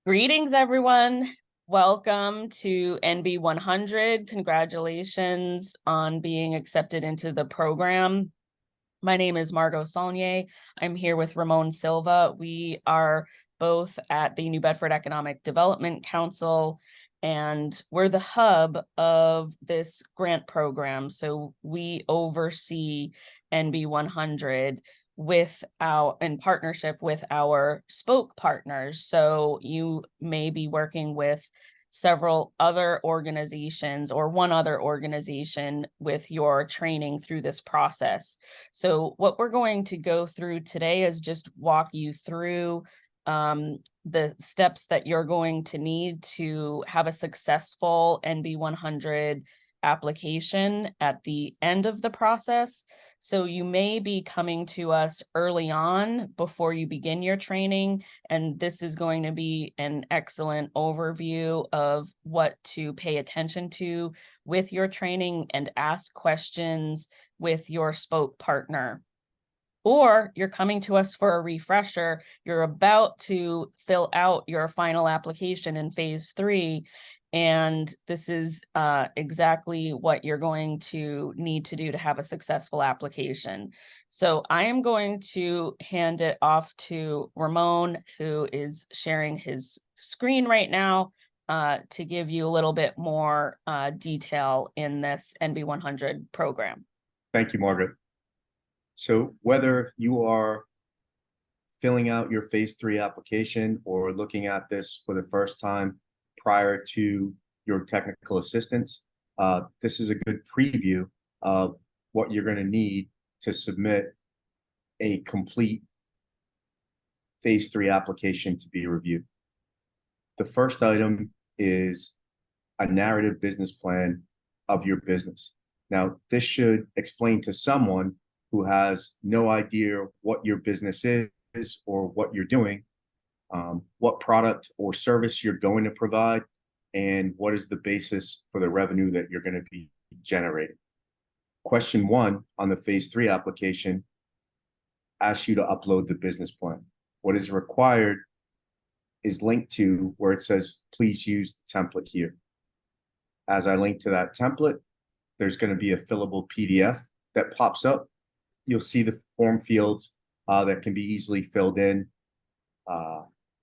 Greetings, everyone. Welcome to NB100. Congratulations on being accepted into the program. My name is Margot Saulnier. I'm here with Ramon Silva. We are both at the New Bedford Economic Development Council, and we're the hub of this grant program. So we oversee NB100 in partnership with our spoke partners. So you may be working with several other organizations or one other organization with your training through this process. So what we're going to go through today is just walk you through the steps that you're going to need to have a successful NB100 application at the end of the process. So you may be coming to us early on before you begin your training, and this is going to be an excellent overview of what to pay attention to with your training and ask questions with your spoke partner. Or you're coming to us for a refresher, you're about to fill out your final application in phase 3, and this is exactly what you're going to need to do to have a successful application. So I am going to hand it off to Ramon, who is sharing his screen right now, to give you a little bit more detail in this NB100 program. Thank you, Margaret. So whether you are filling out your phase 3 application or looking at this for the first time prior to your technical assistance, this is a good preview of what you're going to need to submit a complete phase 3 application to be reviewed. The first item is a narrative business plan of your business. Now, this should explain to someone who has no idea what your business is or what you're doing, what product or service you're going to provide, and what is the basis for the revenue that you're going to be generating. Question 1 on the phase 3 application asks you to upload the business plan. What is required is linked to where it says, please use the template here. As I link to that template, there's going to be a fillable PDF that pops up. You'll see the form fields that can be easily filled in,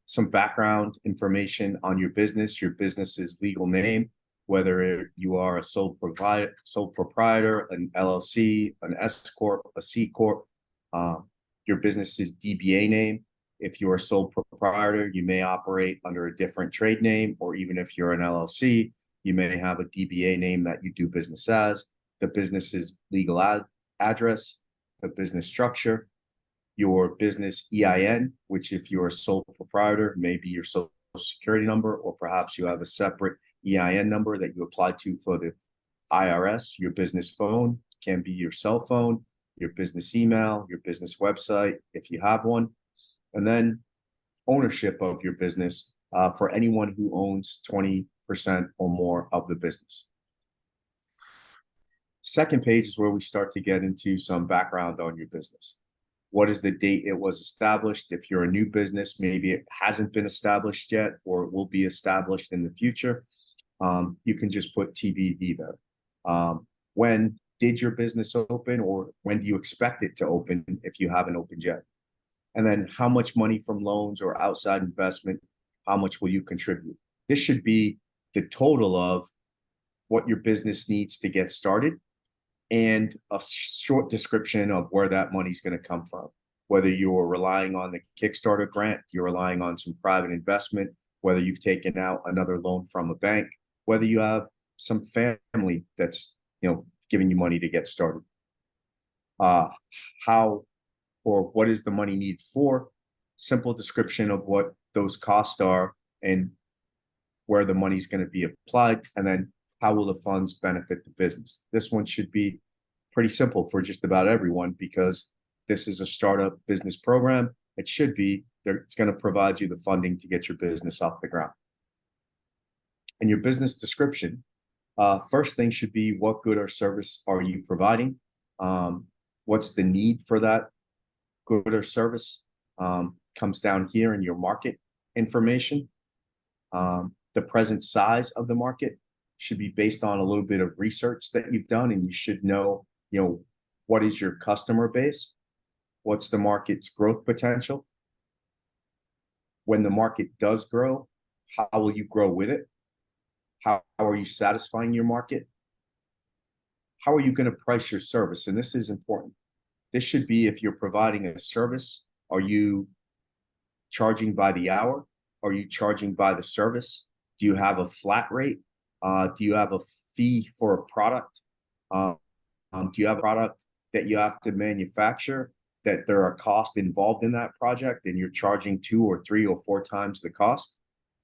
some background information on your business's legal name, whether you are a sole proprietor, an LLC, an S Corp, a C Corp, your business's DBA name. If you're a sole proprietor, you may operate under a different trade name, or even if you're an LLC, you may have a DBA name that you do business as, the business's legal address, the business structure, your business EIN, which if you're a sole proprietor, may be your social security number, or perhaps you have a separate EIN number that you apply to for the IRS. Your business phone can be your cell phone, your business email, your business website, if you have one. And then ownership of your business for anyone who owns 20% or more of the business. Second page is where we start to get into some background on your business. What is the date it was established? If you're a new business, maybe it hasn't been established yet, or it will be established in the future. You can just put TBD there. When did your business open, or when do you expect it to open if you haven't opened yet? And then how much money from loans or outside investment, how much will you contribute? This should be the total of what your business needs to get started, and a short description of where that money's going to come from. Whether you're relying on the Kickstarter grant, you're relying on some private investment, whether you've taken out another loan from a bank, whether you have some family that's giving you money to get started. How or what is the money needed for? Simple description of what those costs are and where the money's going to be applied, and then how will the funds benefit the business? This one should be pretty simple for just about everyone, because this is a startup business program. It should be, it's going to provide you the funding to get your business off the ground. And your business description, first thing should be, what good or service are you providing? What's the need for that good or service? Comes down here in your market information. The present size of the market should be based on a little bit of research that you've done, and you should know, what is your customer base? What's the market's growth potential? When the market does grow, how will you grow with it? How are you satisfying your market? How are you going to price your service? And this is important. This should be, if you're providing a service, are you charging by the hour? Are you charging by the service? Do you have a flat rate? Do you have a fee for a product? Do you have a product that you have to manufacture, that there are costs involved in that project and you're charging 2 or 3 or 4 times the cost?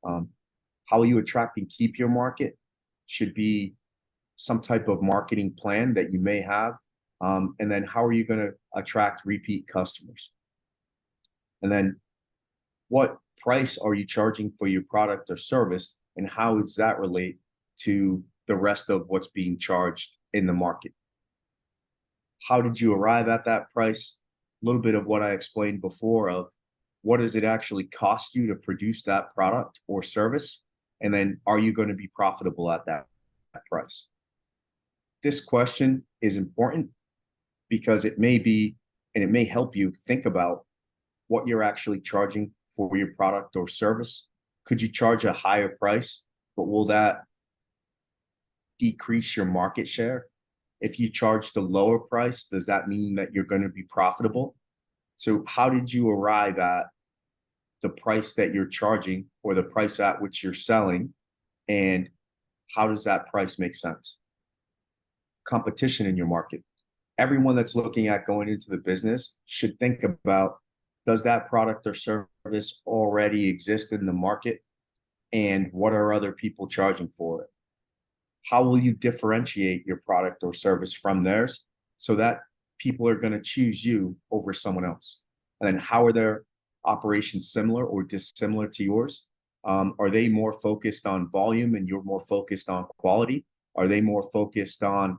How will you attract and keep your market? Should be some type of marketing plan that you may have. And then how are you going to attract repeat customers? And then what price are you charging for your product or service, and how does that relate to the rest of what's being charged in the market? How did you arrive at that price? A little bit of what I explained before of what does it actually cost you to produce that product or service? And then are you going to be profitable at that price? This question is important because it may be, and it may help you think about what you're actually charging for your product or service. Could you charge a higher price, but will that decrease your market share? If you charge the lower price, does that mean that you're going to be profitable? So how did you arrive at the price that you're charging, or the price at which you're selling, and how does that price make sense? Competition in your market. Everyone that's looking at going into the business should think about, does that product or service already exist in the market? And what are other people charging for it? How will you differentiate your product or service from theirs so that people are going to choose you over someone else? And then how are their operations similar or dissimilar to yours? Are they more focused on volume and you're more focused on quality? Are they more focused on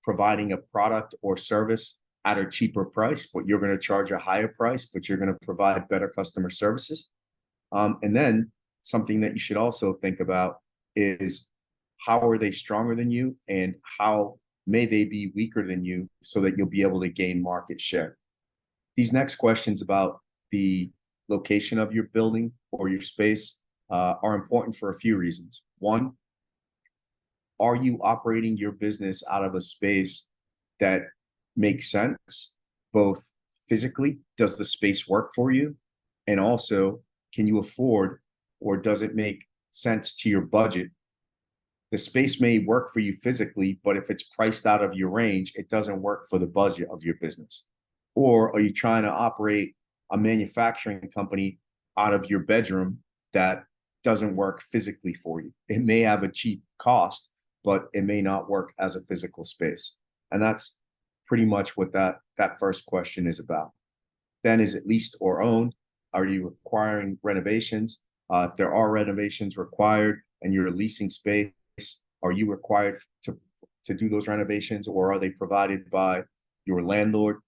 providing a product or service at a cheaper price, but you're going to charge a higher price, but you're going to provide better customer services? And then something that you should also think about is, how are they stronger than you, and how may they be weaker than you, so that you'll be able to gain market share? These next questions about the location of your building or your space are important for a few reasons. One, are you operating your business out of a space that makes sense, both physically, does the space work for you? And also, can you afford, or does it make sense to your budget? The space may work for you physically, but if it's priced out of your range, it doesn't work for the budget of your business. Or are you trying to operate a manufacturing company out of your bedroom that doesn't work physically for you? It may have a cheap cost, but it may not work as a physical space. And that's pretty much what that first question is about. Then, is it leased or owned? Are you requiring renovations? If there are renovations required and you're leasing space, are you required to do those renovations, or are they provided by your landlord?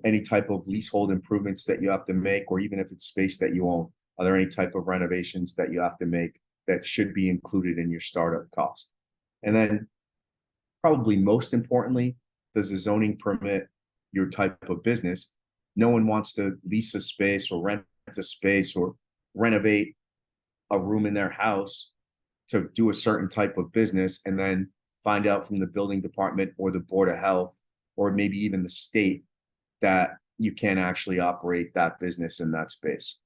Any type of leasehold improvements that you have to make, or even if it's space that you own, are there any type of renovations that you have to make that should be included in your startup cost? And then, probably most importantly, does the zoning permit your type of business? No one wants to lease a space or rent a space or renovate a room in their house to do a certain type of business and then find out from the building department or the board of health, or maybe even the state, that you can't actually operate that business in that space.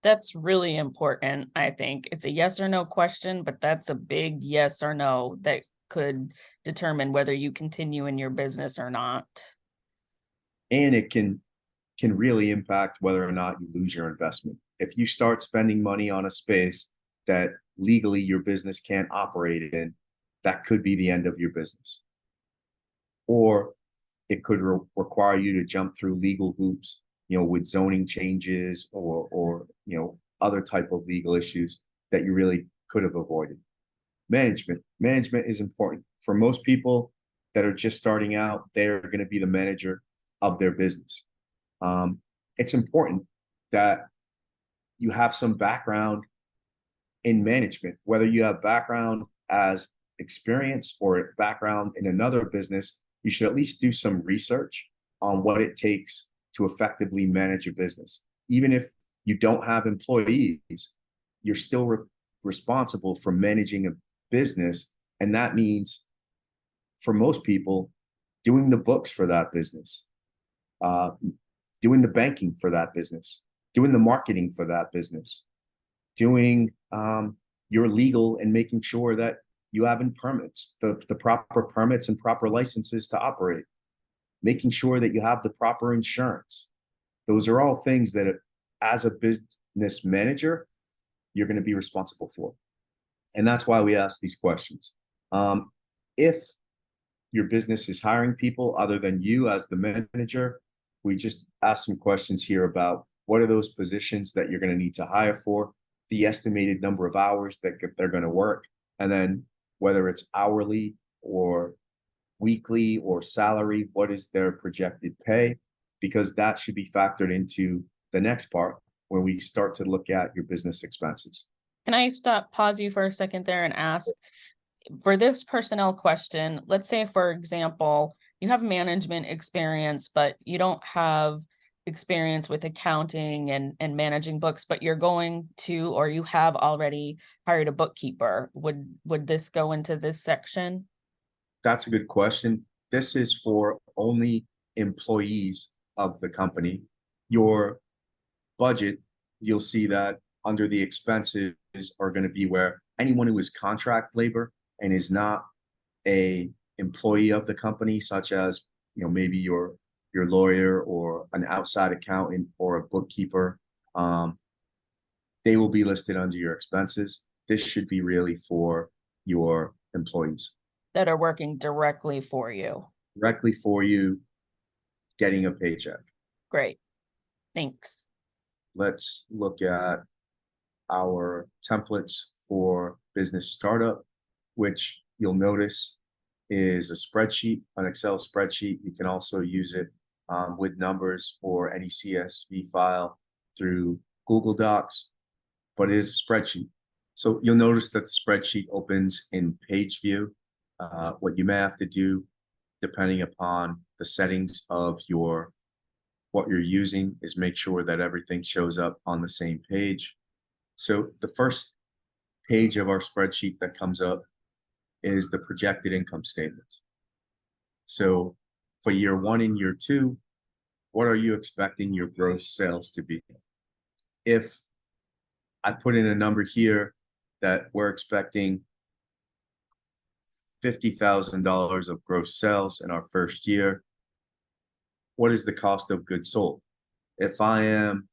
That's really important. I think it's a yes or no question, but that's a big yes or no that could determine whether you continue in your business or not. And it can really impact whether or not you lose your investment. If you start spending money on a space that legally your business can't operate in, that could be the end of your business. Or it could require you to jump through legal hoops, with zoning changes or other type of legal issues that you really could have avoided. Management is important. For most people that are just starting out, they're going to be the manager of their business. It's important that you have some background in management, whether you have background as experience or background in another business, you should at least do some research on what it takes to effectively manage a business. Even if you don't have employees, you're still responsible for managing a business. And that means, for most people, doing the books for that business, doing the banking for that business, doing the marketing for that business, doing your legal and making sure that you have in permits, the proper permits and proper licenses to operate, making sure that you have the proper insurance. Those are all things that, as a business manager, you're going to be responsible for. And that's why we ask these questions. If your business is hiring people other than you as the manager, we just ask some questions here about what are those positions that you're going to need to hire for, the estimated number of hours that they're going to work, and then whether it's hourly or weekly or salary, what is their projected pay? Because that should be factored into the next part when we start to look at your business expenses. Can I pause you for a second there and ask, for this personnel question, let's say, for example, you have management experience, but you don't have experience with accounting and managing books, but you're going to, or you have already hired a bookkeeper. Would this go into this section? That's a good question. This is for only employees of the company. Your budget, you'll see that under the expenses are going to be where anyone who is contract labor and is not a employee of the company, such as, maybe your lawyer or an outside accountant or a bookkeeper, they will be listed under your expenses. This should be really for your employees that are working directly for you. Directly for you, getting a paycheck. Great. Thanks. Let's look at our templates for business startup, which you'll notice is a spreadsheet, an Excel spreadsheet. You can also use it with numbers or any CSV file through Google Docs, but it is a spreadsheet. So you'll notice that the spreadsheet opens in page view. What you may have to do, depending upon the settings of what you're using, is make sure that everything shows up on the same page. So the first page of our spreadsheet that comes up is the projected income statement. So for year 1 and year 2, what are you expecting your gross sales to be? If I put in a number here that we're expecting $50,000 of gross sales in our first year, what is the cost of goods sold? If I am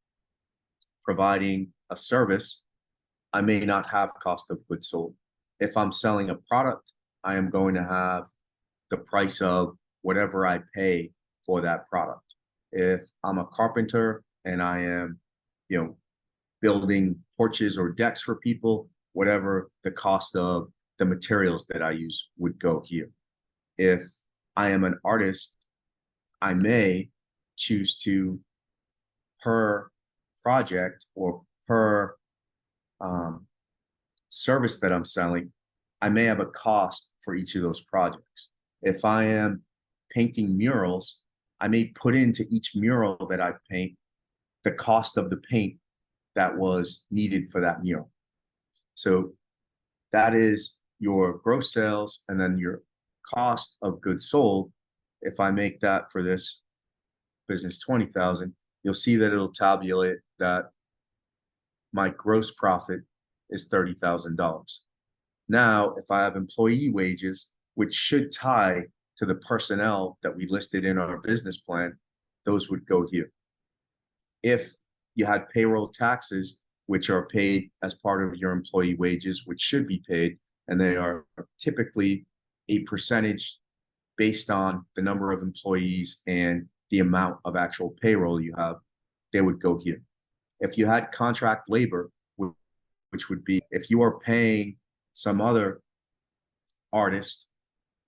providing a service, I may not have cost of goods sold. If I'm selling a product, I am going to have the price of whatever I pay for that product. If I'm a carpenter and I am, building porches or decks for people, whatever the cost of the materials that I use would go here. If I am an artist, I may choose to, per project or per service that I'm selling, I may have a cost for each of those projects. If I am painting murals, I may put into each mural that I paint the cost of the paint that was needed for that mural. So that is your gross sales, and then your cost of goods sold. If I make that for this business 20,000, you'll see that it'll tabulate that my gross profit is $30,000. Now, if I have employee wages, which should tie to the personnel that we listed in our business plan, those would go here. If you had payroll taxes, which are paid as part of your employee wages, which should be paid, and they are typically a percentage based on the number of employees and the amount of actual payroll you have, they would go here. If you had contract labor, which would be if you are paying some other artist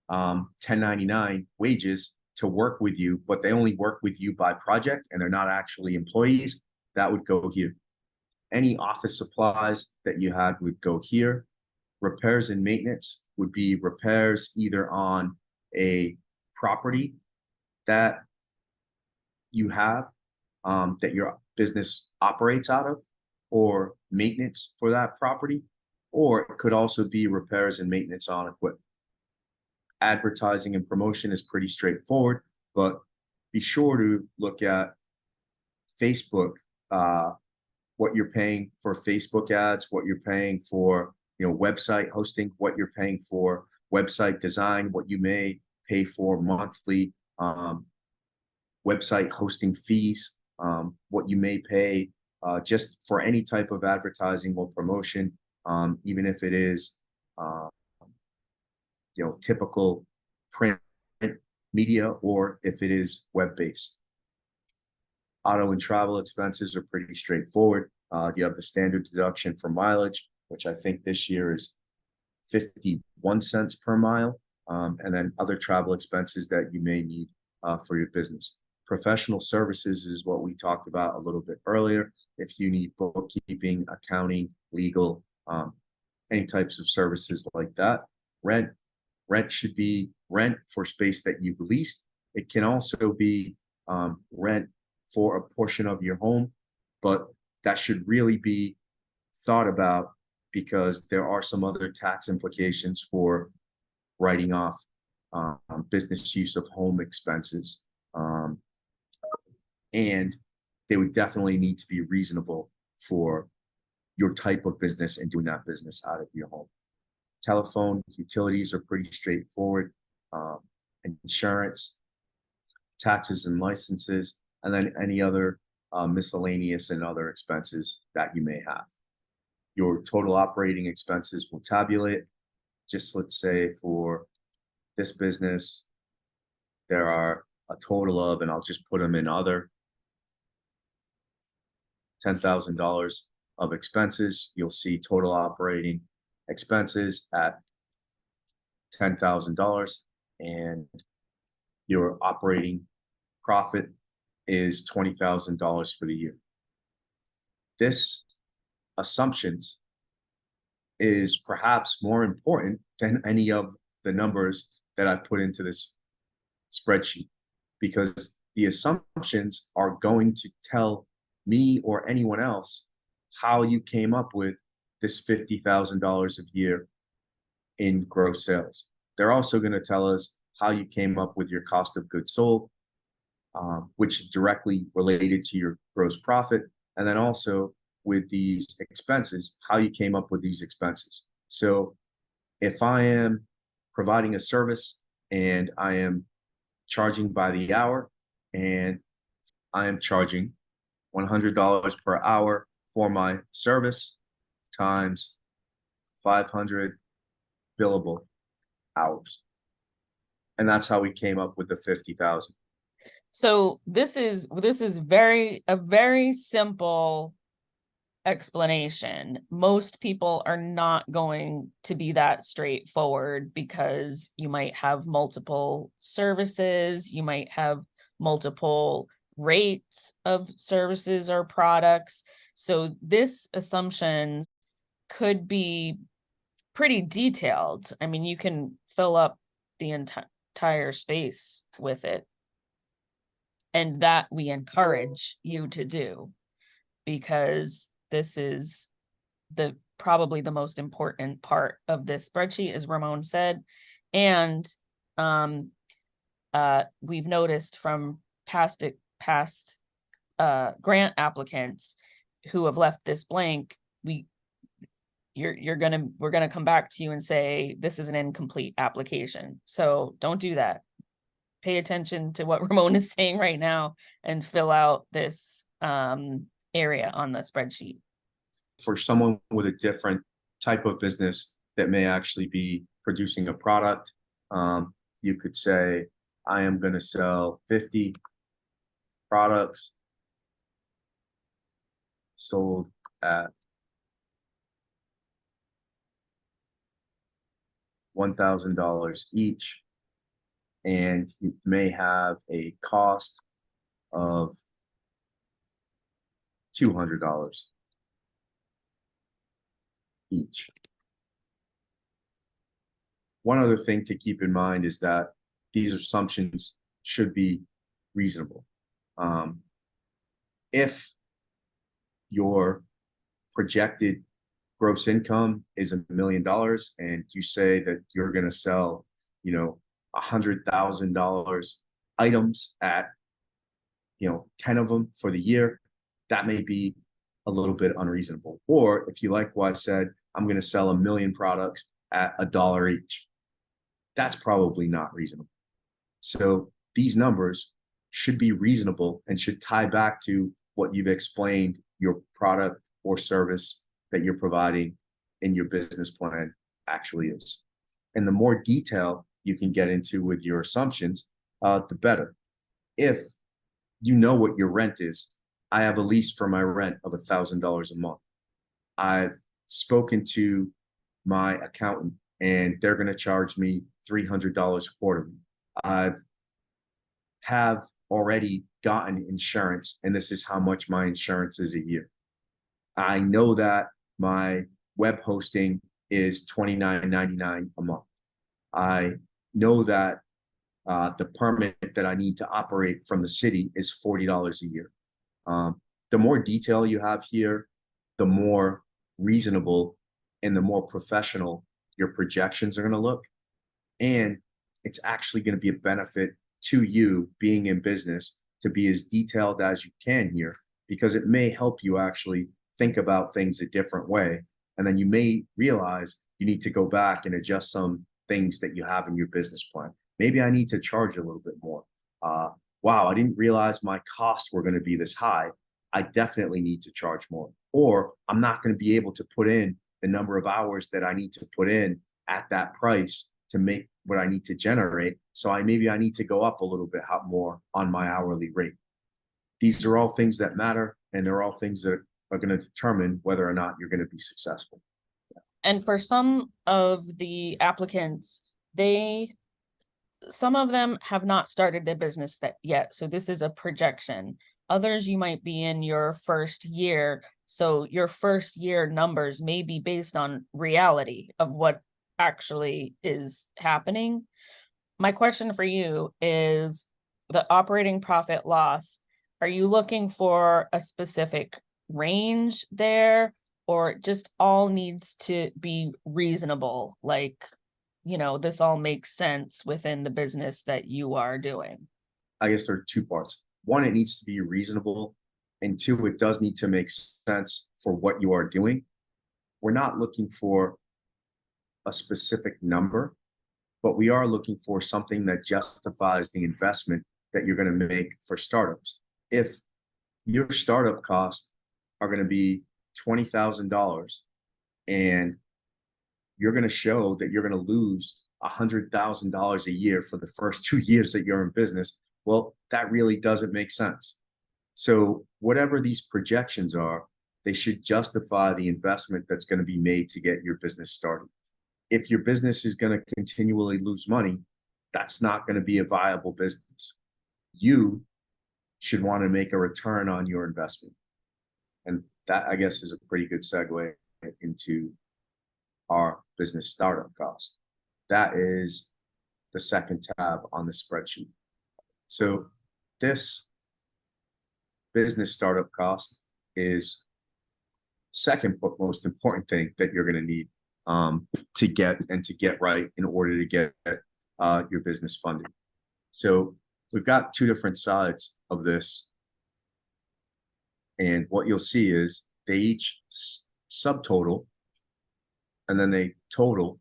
1099 wages to work with you, but they only work with you by project and they're not actually employees, that would go here. Any office supplies that you had would go here. Repairs and maintenance would be repairs either on a property that you have, that your business operates out of, or maintenance for that property, or it could also be repairs and maintenance on equipment. Advertising and promotion is pretty straightforward, but be sure to look at Facebook, what you're paying for Facebook ads, what you're paying for, website hosting, what you're paying for website design, what you may pay for monthly website hosting fees, what you may pay just for any type of advertising or promotion, even if it is typical print media, or if it is web-based. Auto and travel expenses are pretty straightforward. You have the standard deduction for mileage, which I think this year is 51 cents per mile, and then other travel expenses that you may need for your business. Professional services is what we talked about a little bit earlier. If you need bookkeeping, accounting, legal, any types of services like that. Rent should be rent for space that you've leased. It can also be rent for a portion of your home, but that should really be thought about, because there are some other tax implications for writing off business use of home expenses. And they would definitely need to be reasonable for your type of business and doing that business out of your home. Telephone, utilities are pretty straightforward. Insurance, taxes and licenses, and then any other miscellaneous and other expenses that you may have. Your total operating expenses will tabulate. Just let's say for this business, there are a total of, and I'll just put them in other, $10,000 of expenses. You'll see total operating expenses at $10,000, and your operating profit is $20,000 for the year. This assumptions is perhaps more important than any of the numbers that I put into this spreadsheet, because the assumptions are going to tell me or anyone else how you came up with this $50,000 a year in gross sales. They're also going to tell us how you came up with your cost of goods sold, which is directly related to your gross profit, and then also with these expenses, how you came up with these expenses. So if I am providing a service and I am charging by the hour, and I am charging $100 per hour for my service times 500 billable hours. And that's how we came up with the 50,000. So this is a very simple explanation. Most people are not going to be that straightforward, because you might have multiple services, you might have multiple rates of services or products. So this assumption could be pretty detailed. I mean, you can fill up the entire space with it. And that we encourage you to do, because this is probably the most important part of this spreadsheet, as Ramon said. And we've noticed from past grant applicants who have left this blank, we're gonna come back to you and say this is an incomplete application. So don't do that. Pay attention to what Ramon is saying right now and fill out this area on the spreadsheet. For someone with a different type of business that may actually be producing a product, you could say, I am going to sell 50 products sold at $1,000 each, and you may have a cost of $200. each. One other thing to keep in mind is that these assumptions should be reasonable. If your projected gross income is $1 million and you say that you're going to sell, $100,000 items at, 10 of them for the year, that may be a little bit unreasonable. Or if you like what I said, I'm going to sell 1 million products at $1 each. That's probably not reasonable. So these numbers should be reasonable and should tie back to what you've explained your product or service that you're providing in your business plan actually is. And the more detail you can get into with your assumptions, the better. If you know what your rent is, I have a lease for my rent of $1,000 a month. I've spoken to my accountant and they're going to charge me $300 quarterly. Have already gotten insurance, and this is how much my insurance is a year. I know that my web hosting is $29.99 a month. I know that the permit that I need to operate from the city is $40 a year. The more detail you have here, the more reasonable and the more professional your projections are going to look. And it's actually going to be a benefit to you being in business to be as detailed as you can here, because it may help you actually think about things a different way. And then you may realize you need to go back and adjust some things that you have in your business plan. Maybe I need to charge a little bit more. Wow, I didn't realize my costs were going to be this high. I definitely need to charge more. Or I'm not going to be able to put in the number of hours that I need to put in at that price to make what I need to generate. So maybe I need to go up a little bit more on my hourly rate. These are all things that matter, and they're all things that are going to determine whether or not you're going to be successful. And for some of the applicants, some of them have not started their business yet. So this is a projection. Others, you might be in your first year. So your first year numbers may be based on reality of what actually is happening. My question for you is the operating profit loss. Are you looking for a specific range there, or it just all needs to be reasonable? Like, this all makes sense within the business that you are doing. I guess there are two parts. One, it needs to be reasonable. And two, it does need to make sense for what you are doing. We're not looking for a specific number, but we are looking for something that justifies the investment that you're going to make for startups. If your startup costs are going to be $20,000 and you're going to show that you're going to lose $100,000 a year for the first 2 years that you're in business, well, that really doesn't make sense. So whatever these projections are, they should justify the investment that's going to be made to get your business started. If your business is going to continually lose money, that's not going to be a viable business. You should want to make a return on your investment. And that, I guess, is a pretty good segue into our business startup cost. That is the second tab on the spreadsheet. So this business startup cost is second most important thing that you're going to need to get right in order to get your business funded. So we've got two different sides of this. And what you'll see is they each subtotal, and then they total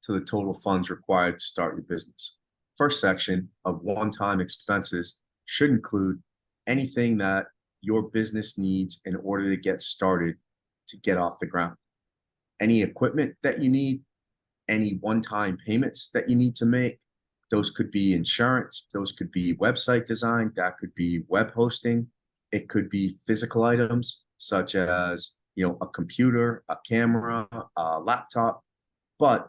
to the total funds required to start your business. First section of one-time expenses should include anything that your business needs in order to get started to get off the ground. Any equipment that you need, any one-time payments that you need to make. Those could be insurance, those could be website design, that could be web hosting. It could be physical items such as, a computer, a camera, a laptop, but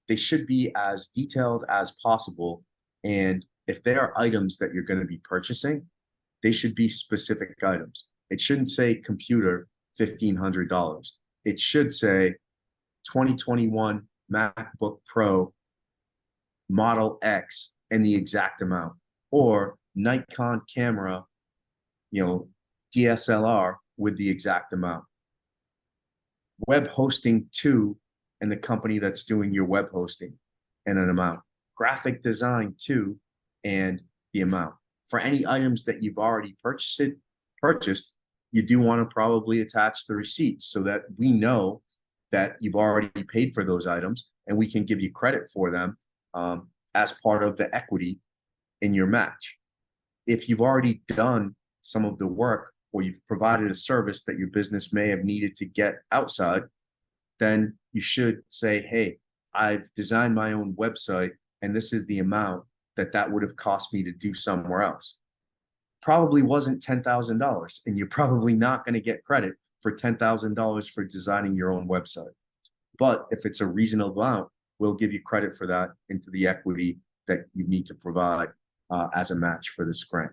they should be as detailed as possible. And if they are items that you're going to be purchasing, they should be specific items. It shouldn't say computer, $1,500. It should say 2021 MacBook Pro Model X and the exact amount, or Nikon camera, DSLR with the exact amount. Web hosting to, and the company that's doing your web hosting and an amount. Graphic design to, and the amount. For any items that you've already purchased, you do want to probably attach the receipts so that we know that you've already paid for those items and we can give you credit for them as part of the equity in your match. If you've already done some of the work or you've provided a service that your business may have needed to get outside, then you should say, hey, I've designed my own website and this is the amount that would have cost me to do somewhere else. Probably wasn't $10,000, and you're probably not going to get credit for $10,000 for designing your own website. But if it's a reasonable amount, we'll give you credit for that into the equity that you need to provide as a match for this grant.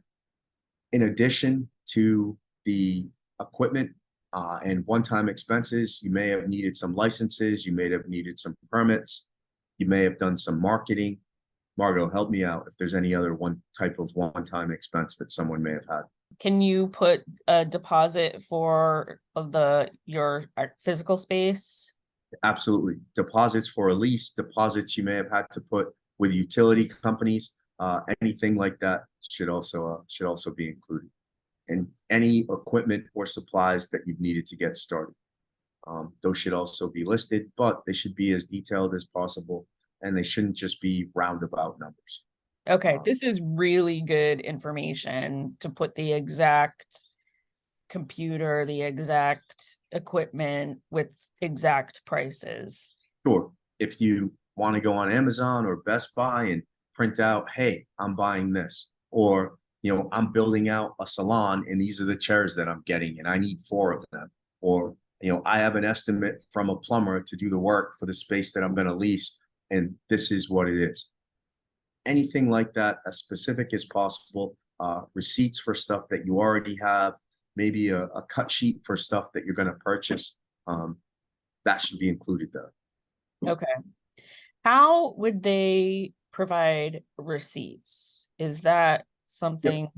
In addition to the equipment and one-time expenses, you may have needed some licenses, you may have needed some permits, you may have done some marketing. Margot, help me out if there's any other type of one-time expense that someone may have had. Can you put a deposit for your physical space? Absolutely. Deposits for a lease, deposits you may have had to put with utility companies, anything like that should also be included. And any equipment or supplies that you've needed to get started. Those should also be listed, but they should be as detailed as possible, and they shouldn't just be roundabout numbers. Okay, this is really good information to put the exact computer, the exact equipment with exact prices. Sure. If you want to go on Amazon or Best Buy and print out, hey, I'm buying this, or I'm building out a salon and these are the chairs that I'm getting and I need 4 of them, or I have an estimate from a plumber to do the work for the space that I'm going to lease, and this is what it is. Anything like that, as specific as possible. Receipts for stuff that you already have, maybe a cut sheet for stuff that you're going to purchase. That should be included there. Okay. How would they provide receipts? Is that something? Yep.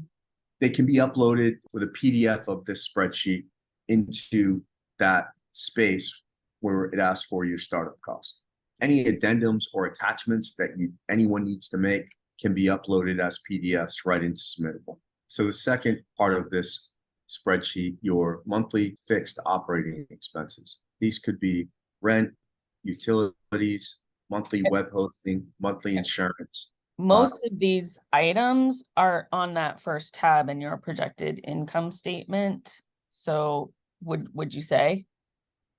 They can be uploaded with a PDF of this spreadsheet into that space where it asks for your startup cost. Any addendums or attachments that anyone needs to make can be uploaded as PDFs right into Submittable. So the second part of this spreadsheet, your monthly fixed operating expenses. These could be rent, utilities, monthly web hosting, monthly insurance. Most of these items are on that first tab in your projected income statement. So would you say?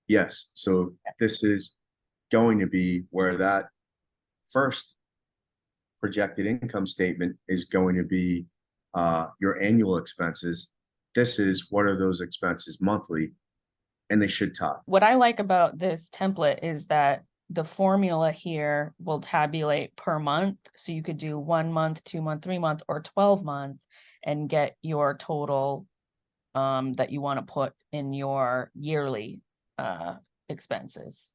Yes. So this is going to be where that first projected income statement is going to be your annual expenses. This is what are those expenses monthly, and they should tie. What I like about this template is that the formula here will tabulate per month. So you could do 1 month, 2 month, 3 month, or 12 month and get your total that you want to put in your yearly expenses.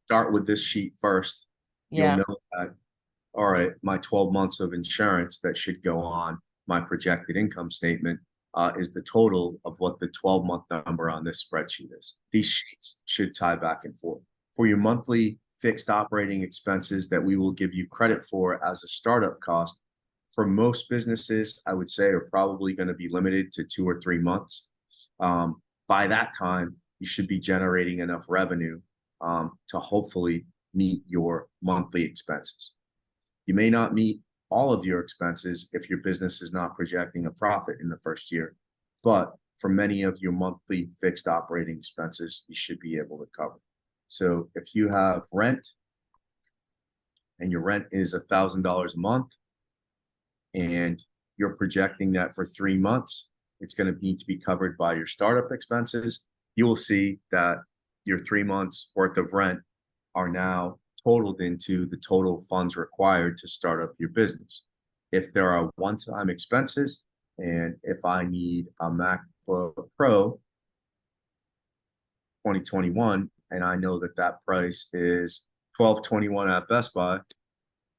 Start with this sheet first. Yeah. You'll know that, all right, my 12 months of insurance that should go on my projected income statement is the total of what the 12-month number on this spreadsheet is. These sheets should tie back and forth. For your monthly fixed operating expenses that we will give you credit for as a startup cost, for most businesses, I would say are probably going to be limited to 2 or 3 months. By that time, you should be generating enough revenue to hopefully meet your monthly expenses. You may not meet all of your expenses if your business is not projecting a profit in the first year, but for many of your monthly fixed operating expenses, you should be able to cover. So if you have rent and your rent is $1,000 a month and you're projecting that for 3 months, it's going to need to be covered by your startup expenses. You will see that your 3 months worth of rent are now totaled into the total funds required to start up your business. If there are one-time expenses, and if I need a MacBook Pro 2021 and I know that that price is $12.21 at Best Buy,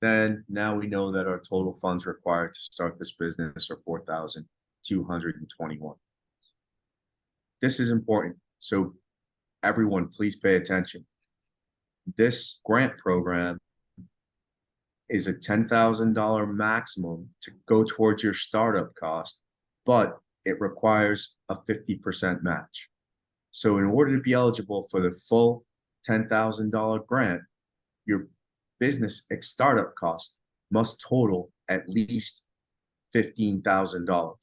then now we know that our total funds required to start this business are $4,221. This is important. So everyone, please pay attention. This grant program is a $10,000 maximum to go towards your startup cost, but it requires a 50% match. So in order to be eligible for the full $10,000 grant, your business startup cost must total at least $15,000.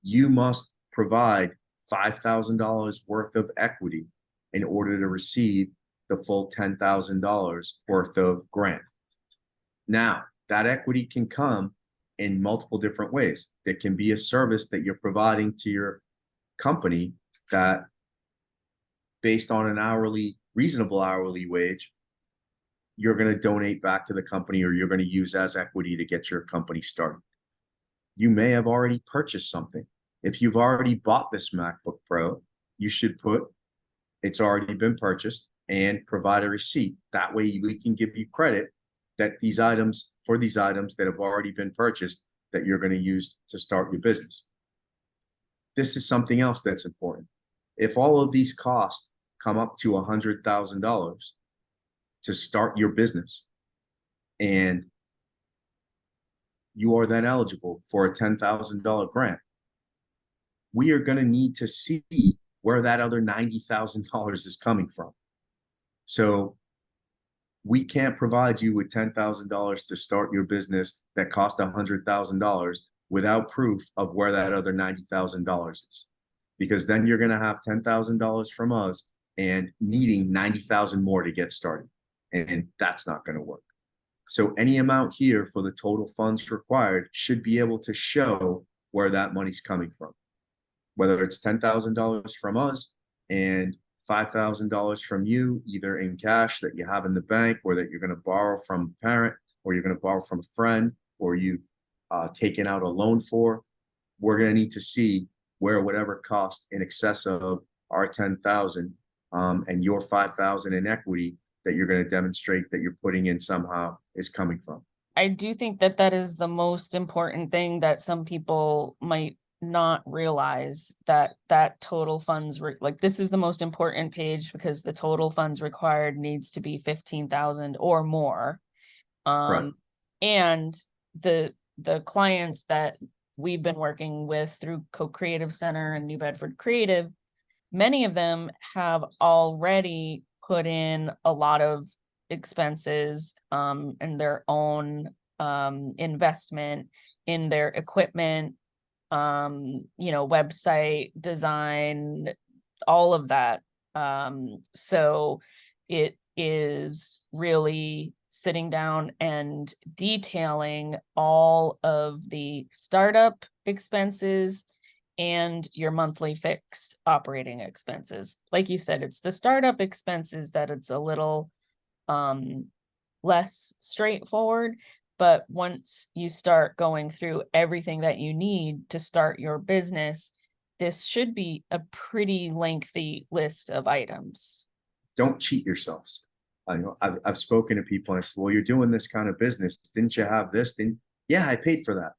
You must provide $5,000 worth of equity in order to receive the full $10,000 worth of grant. Now, that equity can come in multiple different ways. It can be a service that you're providing to your company that, based on an reasonable hourly wage, you're going to donate back to the company, or you're going to use as equity to get your company started. You may have already purchased something. If you've already bought this MacBook Pro, you should put it's already been purchased and provide a receipt. That way we can give you credit that these items that have already been purchased that you're going to use to start your business. This is something else that's important. If all of these costs come up to $100,000 to start your business, and you are then eligible for a $10,000 grant, we are going to need to see where that other $90,000 is coming from. So we can't provide you with $10,000 to start your business that cost $100,000 without proof of where that other $90,000 is, because then you're going to have $10,000 from us and needing $90,000 more to get started, and that's not going to work. So any amount here for the total funds required should be able to show where that money's coming from, whether it's $10,000 from us and $5,000 from you, either in cash that you have in the bank, or that you're going to borrow from a parent, or you're going to borrow from a friend, or you've taken out a loan for. We're going to need to see where whatever cost in excess of our $10,000 and your $5,000 in equity that you're going to demonstrate that you're putting in somehow is coming from. I do think that that is the most important thing that some people might not realize, that total funds like this is the most important page, because the total funds required needs to be 15,000 or more. Right. And the clients that we've been working with through Co-Creative Center and New Bedford Creative, many of them have already put in a lot of expenses and their own investment in their equipment, website design, all of that. So it is really sitting down and detailing all of the startup expenses and your monthly fixed operating expenses. Like you said, it's the startup expenses that it's a little less straightforward. But once you start going through everything that you need to start your business, this should be a pretty lengthy list of items. Don't cheat yourselves. I know I've spoken to people and I said, well, you're doing this kind of business. Didn't you have this? Yeah, I paid for that.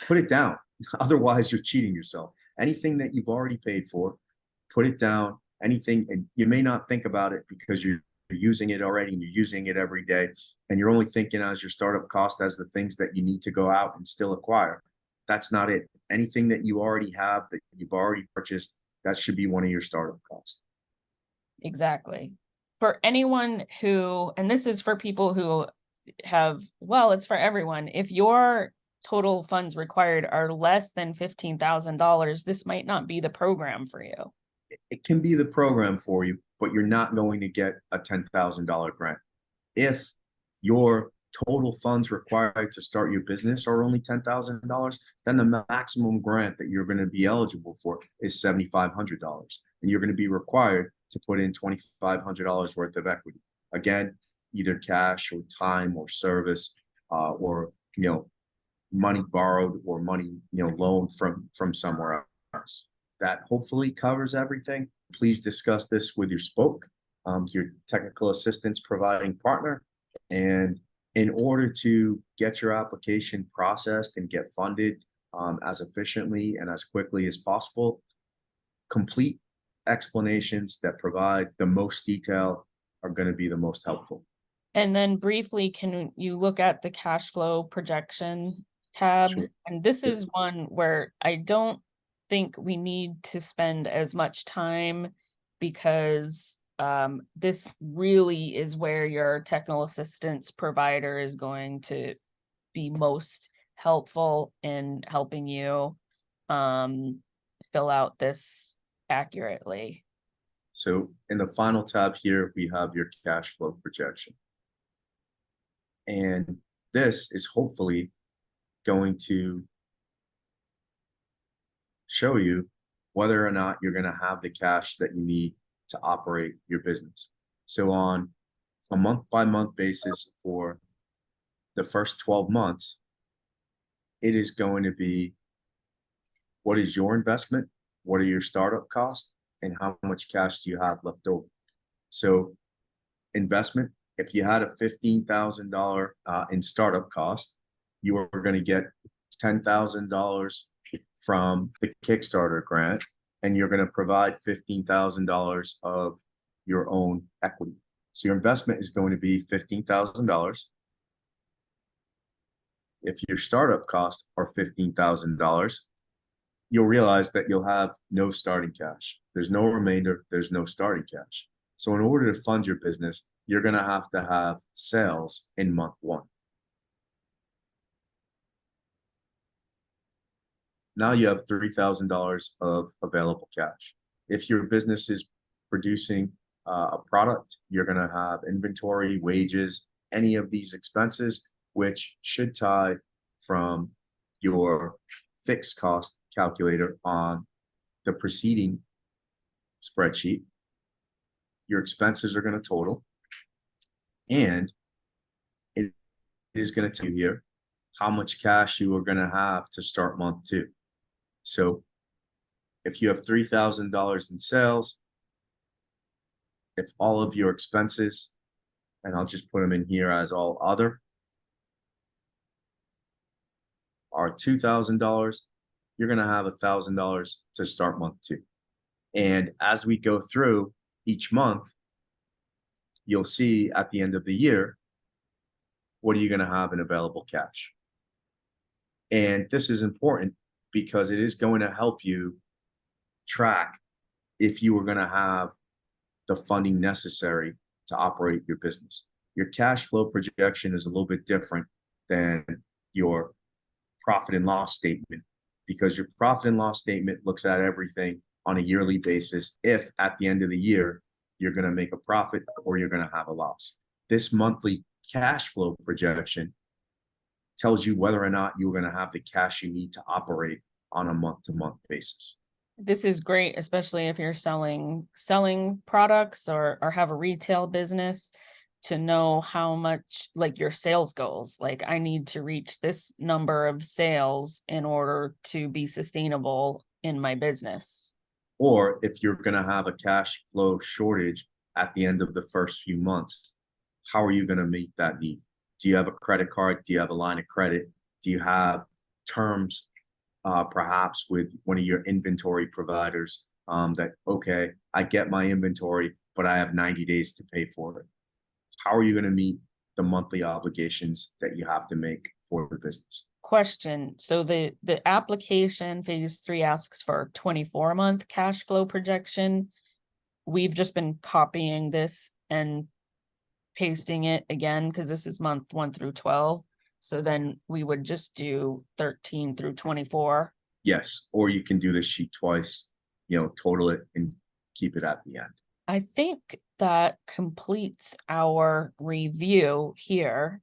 Put it down. Otherwise, you're cheating yourself. Anything that you've already paid for, put it down. Anything, and you may not think about it because you're using it already and you're using it every day, and you're only thinking as your startup cost as the things that you need to go out and still acquire. That's not it. Anything that you already have, that you've already purchased, that should be one of your startup costs. Exactly. For anyone who, and this is for people who have, well, it's for everyone. If your total funds required are less than $15,000, this might not be the program for you. It can be the program for you, but you're not going to get a $10,000 grant. If your total funds required to start your business are only $10,000, then the maximum grant that you're going to be eligible for is $7,500. And you're going to be required to put in $2,500 worth of equity. Again, either cash or time or service, or, money borrowed or money, loaned from somewhere else. That hopefully covers everything. Please discuss this with your spoke. your technical assistance providing partner. And in order to get your application processed and get funded as efficiently and as quickly as possible, complete explanations that provide the most detail are going to be the most helpful. And then briefly, can you look at the cash flow projection tab? Sure. And this Yep. is one where I don't think we need to spend as much time, because this really is where your technical assistance provider is going to be most helpful in helping you fill out this accurately. So in the final tab here, we have your cash flow projection. And this is hopefully going to show you whether or not you're going to have the cash that you need to operate your business. So on a month-by-month basis for the first 12 months, it is going to be, what is your investment? What are your startup costs? And how much cash do you have left over? So investment, if you had a $15,000 in startup cost, you are going to get $10,000 from the Kickstarter grant, and you're going to provide $15,000 of your own equity. So your investment is going to be $15,000. If your startup costs are $15,000, you'll realize that you'll have no starting cash. There's no remainder, there's no starting cash. So in order to fund your business, you're going to have sales in month one. Now you have $3,000 of available cash. If your business is producing a product, you're going to have inventory, wages, any of these expenses, which should tie from your fixed cost calculator on the preceding spreadsheet. Your expenses are going to total, and it is going to tell you here how much cash you are going to have to start month two. So if you have $3,000 in sales, if all of your expenses, and I'll just put them in here as all other, are $2,000, you're going to have $1,000 to start month two. And as we go through each month, you'll see at the end of the year, what are you going to have in available cash? And this is important because it is going to help you track if you are going to have the funding necessary to operate your business. Your cash flow projection is a little bit different than your profit and loss statement, because your profit and loss statement looks at everything on a yearly basis. If at the end of the year, you're going to make a profit or you're going to have a loss. This monthly cash flow projection tells you whether or not you're going to have the cash you need to operate on a month-to-month basis. This is great, especially if you're selling products or have a retail business, to know how much, like, your sales goals. Like, I need to reach this number of sales in order to be sustainable in my business. Or if you're going to have a cash flow shortage at the end of the first few months, how are you going to meet that need? Do you have a credit card? Do you have a line of credit? Do you have terms perhaps with one of your inventory providers that, okay, I get my inventory, but I have 90 days to pay for it? How are you going to meet the monthly obligations that you have to make for the business? Question. So the application phase 3 asks for a 24-month cash flow projection. We've just been copying this and pasting it again because this is month 1 through 12. So then we would just do 13 through 24. Yes, or you can do this sheet twice, total it and keep it at the end. I think that completes our review here.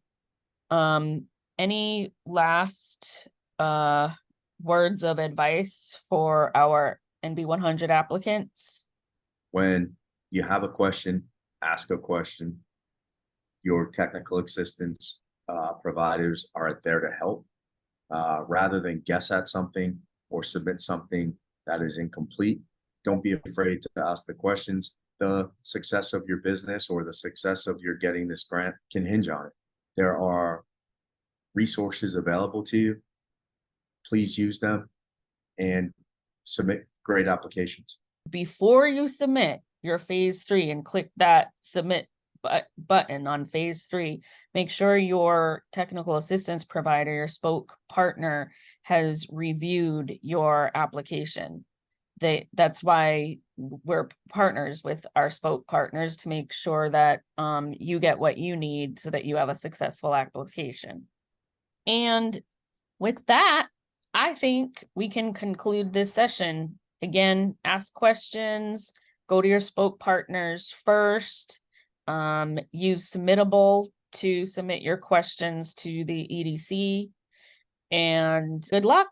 Any last words of advice for our NB100 applicants? When you have a question, ask a question. Your technical assistance providers are there to help, rather than guess at something or submit something that is incomplete. Don't be afraid to ask the questions. the success of your business or the success of your getting this grant can hinge on it. There are resources available to you. Please use them and submit great applications. Before you submit your phase 3 and click that submit button on phase 3, make sure your technical assistance provider, your spoke partner, has reviewed your application. That's why we're partners with our spoke partners, to make sure that you get what you need so that you have a successful application. And with that, I think we can conclude this session. Again, ask questions, go to your spoke partners first, use Submittable to submit your questions to the EDC, and good luck.